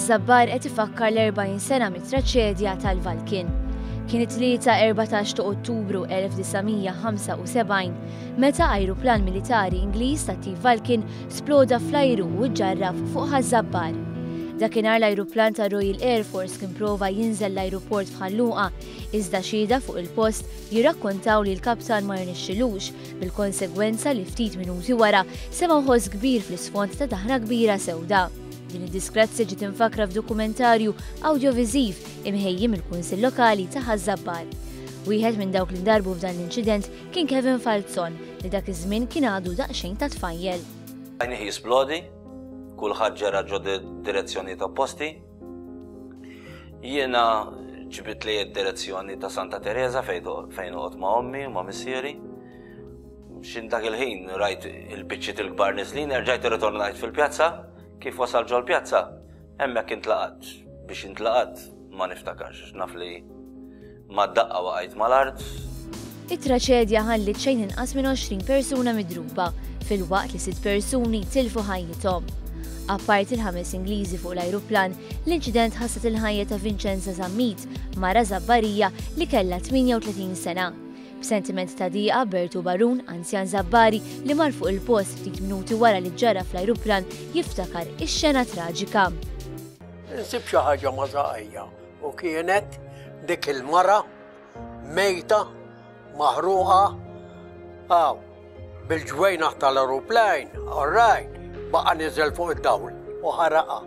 ħażabbar qed ifakkar l-40 sena mit-traċedja tal-Valkien. Kien it-tlieta 14 ta' Ottubru 1975 meta ajruplan militari Ingliż ta' tip Valkien sploda fl-ajru u ġġarraf fuq ħażabbar. Dakinhar l-ajruplan ta' Royal Air Force kien prova jinżel l-ajruport f'Ħalluqa, iżda xhieda fuq il-post jirrakkontaw li l-kaptan ma rnexxilux bil-konsegwenza li ftit minuti wara sema' ħoss kbir fl-isfond ta' daħna kbira sewda. Din id-disgrazzja ġiet infakra f'dokumentarju awdjoviżiv imħejjim il-Kunsill Lokali ta' ħażabbar. Wieħed minn dawk li ndarbu f'dan l-inċident kien Kevin Falzon li dak iż-żmien kien għadu daqsxejn ta' tfajjel. Għajni jisplodi, kulħadd ġara ġo direzzjoni opposti. Jiena ġibit li id-direzzjoni ta' Santa Teresa fejn uqgħod ma' ommi u ma' missieri. X'in dak il-ħin rajt il-biċċiet il-kbar niżlin, erġajt irritornajt fil-pjazza. Kif wasal ġol pjazza, hemmhekk intlaqat. Biex intlaqat ma niftakarx, naf li ma daqqa waqgħet mal-art. It-traċedja ħallit xejn inqas minn 20 persuna midruba fil-waqt li 6 persuni tilfu ħajjithom. Apparti il-5 Ingliżi fuq l-ajruplan, l-inċident ħassat il-ħajja ta' Vincenza Zammit, mara żabbarija li kellha 38 sena. B'sentiment ta' diqa Bertu Barun, anzjan żabbari li mar fuq il-post ftit minuti wara li ġara fl-ajruplan jiftakar ix-xena traġika. Nsib xi ħaġa mażaqajja u kienet dik il-mara mejta maħruqa bil-ġwejna tal-aeroplan, all-right, baqa' niżel fuq id-dawl u ħaraqa.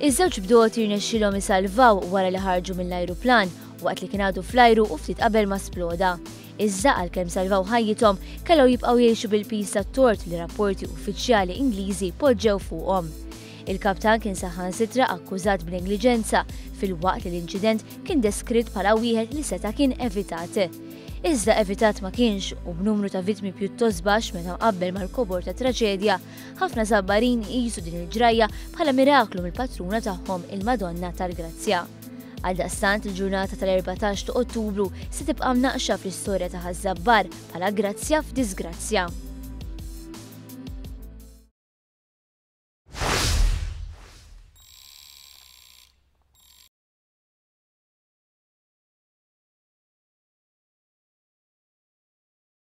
Iż-żewġ bdoti jirnexxilhom isalvaw wara li ħarġu mill-ajruplan waqt li kien għadu fl-ajru u ftit qabel ma sploda. Iżda għalkemm salvaw ħajjithom kellhom jibqgħu jgħixu bil-pis tat-tort li rapporti uffiċjali Ingliżi poġġew fuqhom. Il-kaptan kien saħansitra akkużat b'negliġenza fil-waqt li l-inċident kien deskritt bħala wieħed li seta' kien evitat. Iżda evitat ma kienx u b'numru ta' vittmi pjuttost baxx meta mqabbel mal-kobor ta' traċedja, ħafna żabbarin qisu din il-ġrajja bħala miraklu mill-patruna tagħhom il-Madonna tal-Grazzja. Għaldaqstant il-ġurnata tal-14 ta' Ottubru se tibqa' mnaqxa fl-istorja ta' ħażabbar bħala grazzja f'disgrazzja.